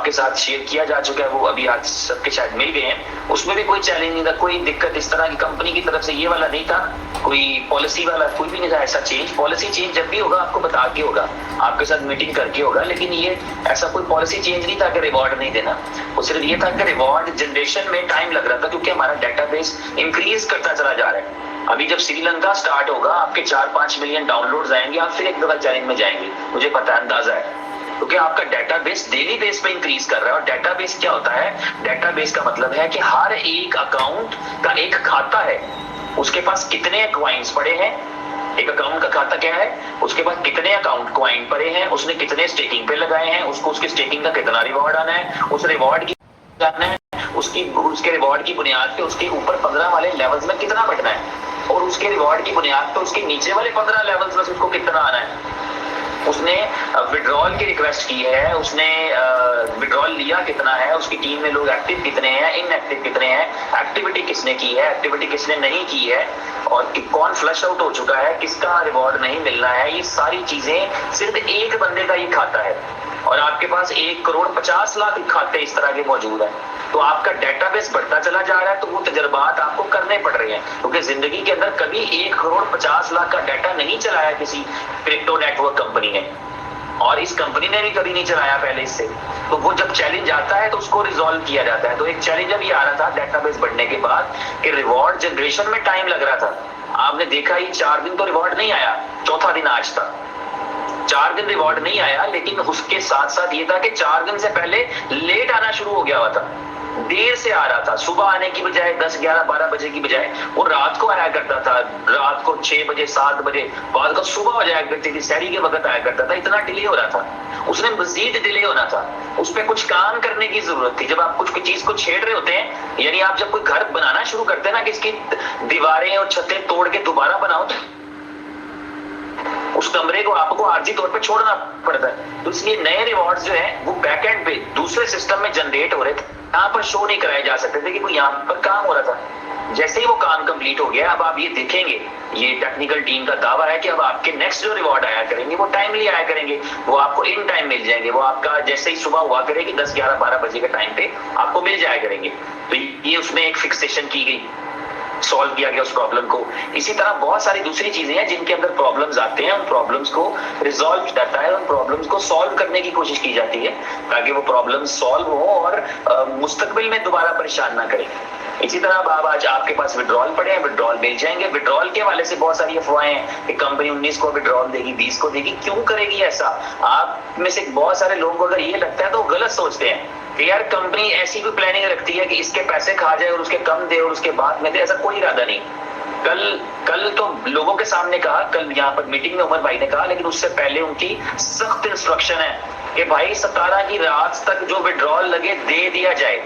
आपके साथ शेयर किया जा चुका है, वो अभी आज सबके शायद मिल गए हैं। उसमें भी कोई चैलेंज नहीं था, कोई दिक्कत इस तरह की कंपनी की तरफ से ये वाला नहीं था, कोई पॉलिसी वाला कोई भी नहीं था ऐसा चेंज। पॉलिसी चेंज जब भी होगा आपको बता के होगा, आपके साथ मीटिंग करके होगा, लेकिन ये ऐसा कोई पॉलिसी चेंज नहीं था कि रिवॉर्ड नहीं देना। वो सिर्फ ये था कि रिवॉर्ड जनरेशन में टाइम लग रहा था, क्योंकि हमारा डेटाबेस इंक्रीज करता चला जा रहा है। अभी जब श्रीलंका स्टार्ट होगा, आपके 4-5 मिलियन डाउनलोड्स आएंगे, आप फिर एक दफा चैलेंज में जाएंगे, मुझे पता है, अंदाजा है, क्योंकि आपका डेटाबेस डेली बेस पे इंक्रीज कर रहा है। और डेटाबेस क्या होता है? डेटाबेस का मतलब है कि हर एक अकाउंट का एक खाता है, उसके पास कितने क्वाइंस पड़े हैं, एक अकाउंट का खाता क्या है, उसके पास कितने अकाउंट क्वाइन पड़े हैं, उसने कितने स्टेकिंग पे लगाए हैं, उसको उसके स्टेकिंग का कितना रिवॉर्ड आना है, उस रिवॉर्ड की जानना है, उसके रिवॉर्ड की बुनियाद पे उसके ऊपर 15 वाले लेवल्स में कितना बढ़ना है, और उसके रिवॉर्ड की बुनियाद पे उसके नीचे वाले 15 लेवल्स में उसको कितना आना है। उसने विड्रॉल की रिक्वेस्ट की है, उसने विड्रॉल लिया कितना है, उसकी टीम में लोग एक्टिव कितने हैं, इनएक्टिव कितने हैं, एक्टिविटी किसने की है, एक्टिविटी किसने नहीं की है, और कौन फ्लश आउट हो चुका है, किसका रिवॉर्ड नहीं मिलना है। ये सारी चीजें सिर्फ एक बंदे का ही खाता है, और आपके पास 1,50,00,000 खाते इस तरह के मौजूद है। तो आपका डेटाबेस बढ़ता चला जा रहा है, तो वो तजर्बात आपको करने पड़ रहे हैं, क्योंकि जिंदगी के अंदर कभी 1,50,00,000 का डाटा नहीं चलाया किसी क्रिप्टो नेटवर्क कंपनी ने, और इस कंपनी ने भी कभी नहीं चलाया पहले इससे। तो वो जब चैलेंज आता है तो उसको रिजॉल्व किया जाता है। तो एक चैलेंज अभी आ रहा था डेटाबेस बढ़ने के बाद कि रिवॉर्ड जनरेशन में टाइम लग रहा था। आपने देखा ही 4 दिन तो रिवॉर्ड नहीं आया, चौथा दिन आज था, 4 दिन रिवॉर्ड नहीं आया। लेकिन उसके साथ साथ ये था कि 4 दिन से पहले लेट आना शुरू हो गया हुआ था, देर से आ रहा था। सुबह आने की बजाय 10, 11, 12 बजे की बजाय वो रात को आया करता था, रात को 6 बजे, 7 बजे, बाद को सुबह हो जाया करती थी, सहरी के वक्त आया करता था। इतना डिले हो रहा था, उसने मजीद डिले होना था, उस पर कुछ काम करने की जरूरत थी। जब आप कुछ चीज को छेड़ रहे होते हैं, यानी आप जब कोई घर बनाना शुरू करते हैं ना, कि इसकी दीवारें और छतें तोड़ के दोबारा बनाओ, तो उस कमरे को आपको आर्जी तौर पे छोड़ना पड़ता है। तो इसलिए नए रिवॉर्ड्स जो है वो बैकएंड पे दूसरे सिस्टम में जनरेट हो रहे थे, यहाँ पर शो नहीं कराए जा सकते थे कि कोई यहाँ पर काम हो रहा था। जैसे ही वो काम कंप्लीट हो गया, अब आप ये देखेंगे, ये टेक्निकल टीम का दावा है कि अब आपके नेक्स्ट जो रिवॉर्ड आया करेंगे वो टाइमली आया करेंगे, वो आपको इन टाइम मिल जाएंगे, वो आपका जैसे ही सुबह हुआ करेगी 10, 11, 12 बजे के टाइम पे आपको मिल जाया करेंगे। तो ये उसमें एक फिक्सेशन की गई, सॉल्व किया गया उस प्रॉब्लम को। इसी तरह बहुत सारी दूसरी चीजें हैं जिनके अंदर प्रॉब्लम्स आते हैं, उन प्रॉब्लम्स को रिजॉल्व किया जाता है, उन प्रॉब्लम्स को सॉल्व करने की कोशिश की जाती है, ताकि वो प्रॉब्लम्स सॉल्व हो और मुस्तकबिल में दोबारा परेशान ना करें। इसी तरह अब आज आपके पास विड्रॉल पड़े हैं, विड्रॉल मिल जाएंगे। विड्रॉल के हवाले से बहुत सारी अफवाहें हैं कि कंपनी 19 को विड्रॉल देगी, 20 को देगी। क्यों करेगी ऐसा? आप में से बहुत सारे लोगों को अगर ये लगता है तो वो गलत सोचते हैं कि यार कंपनी ऐसी कोई प्लानिंग रखती है कि इसके पैसे खा जाए और उसके कम दे और उसके बाद में दे, ऐसा कोई इरादा नहीं। कल तो लोगों के सामने कहा, कल यहाँ पर मीटिंग में उमर भाई ने कहा, लेकिन उससे पहले उनकी सख्त इंस्ट्रक्शन है कि भाई 17 की रात तक जो विड्रॉल लगे दे दिया जाए,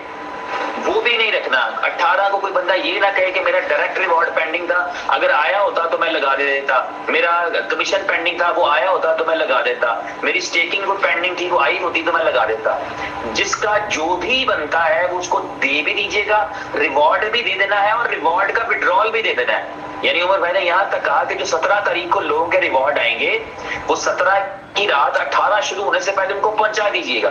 वो भी नहीं रखना। 18 को कोई बंदा ये ना कहे कि मेरा डायरेक्ट रिवॉर्ड पेंडिंग था, अगर आया होता तो मैं लगा देता, मेरा कमीशन पेंडिंग था, वो आया होता तो मैं लगा देता, मेरी स्टेकिंग वो पेंडिंग थी, वो आई होती तो मैं लगा देता। जिसका जो भी बनता है वो उसको दे भी दीजिएगा, रिवॉर्ड भी दे देना है, और रिवॉर्ड का विड्रॉल भी दे देना है। यानी उमर भाई ने यहाँ तक कहा कि जो 17 तारीख को लोगों के रिवॉर्ड आएंगे, वो 17 की रात 18 शुरू होने से पहले उनको पहुंचा दीजिएगा,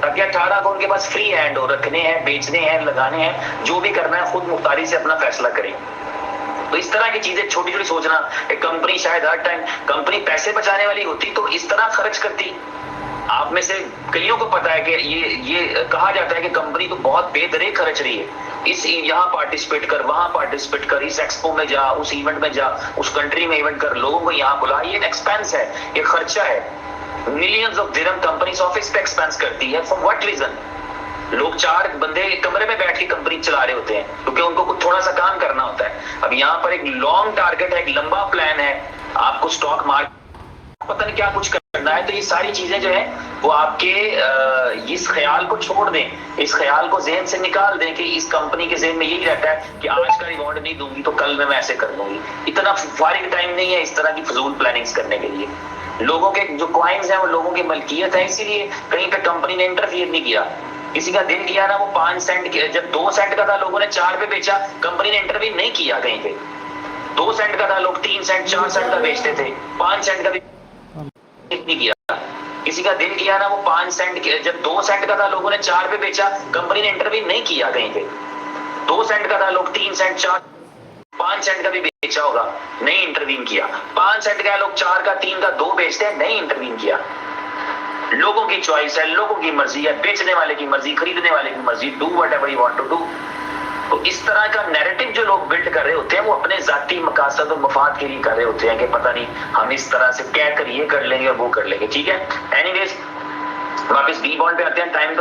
ताकि 18 को उनके पास फ्री हैंड हो, रखने हैं, बेचने हैं, लगाने हैं, जो भी करना है खुद मुख्तारी से अपना फैसला करें। तो इस तरह की चीजें छोटी छोटी सोचना, कंपनी शायद हर टाइम कंपनी पैसे बचाने वाली होती तो इस तरह खर्च करती। आप में से कईयों को पता है कि ये कहा जाता है कि कंपनी तो बहुत बेदरे खर्च रही है, इस यहाँ पार्टिसिपेट कर, वहां पार्टिसिपेट कर, इस एक्सपो में जा, उस इवेंट में जा, उस कंट्री में इवेंट कर, लोगों को यहाँ बुला। ये एक्सपेंस है, ये खर्चा है। Millions of dirham companies office पे एक्सपेंस करती है। For what reason? लोग 4 बंदे कमरे में बैठ के कंपनी चला रहे होते हैं, क्योंकि उनको कुछ थोड़ा सा काम करना होता है। अब यहाँ पर एक लॉन्ग टारगेट है, एक लंबा प्लान है, आपको स्टॉक मार्केट पता नहीं क्या कुछ करना है। तो ये सारी चीजें जो है वो आपके इस ख्याल को छोड़ दें, इस ख्याल को जहन से निकाल दें कि इस कंपनी के जहन में यही रहता है कि आज का रिवॉर्ड नहीं दूंगी तो कल मैं ऐसे कर दूंगी। इतना फारिग टाइम नहीं है इस तरह की फजूल प्लानिंग्स करने के लिए। लोगों के जो क्वाइंस हैं वो लोगों की मलकियत है, इसीलिए कहीं पे कंपनी ने इंटरफियर नहीं किया। किसी का दिल किया ना, वो 5 सेंट जब 2 सेंट का था लोगों ने 4 पे बेचा, कंपनी ने इंटरव्यू नहीं किया कहीं पे। 2 सेंट का था, लोग 3 सेंट 4 सेंट का बेचते थे, 5 सेंट का भी नहीं किया। किसी का दिल किया ना वो 5 सेंट, जब 2 सेंट का था लोगों ने 4 पे बेचा, कंपनी ने इंटरव्यू नहीं किया कहीं पे। 2 सेंट का था, लोग 3 सेंट 4 5 सेंट का भी बेचा होगा, नहीं इंटरवीन किया। 5 सेंट का लोग 4 का 3 का 2 बेचते हैं, नहीं इंटरवीन किया। लोगों की चॉइस है, लोगों की मर्जी है, बेचने वाले की मर्जी, खरीदने वाले की मर्जी, do whatever you want to do. तो इस तरह का नैरेटिव जो लोग बिल्ड कर रहे होते हैं वो अपने जाती मकासद और मफाद के लिए कर रहे होते हैं कि पता नहीं हम इस तरह से कहकर ये कर लेंगे और वो कर लेंगे। ठीक है, एनीवेज वापस बी बॉन्ड पे आते हैं। टाइम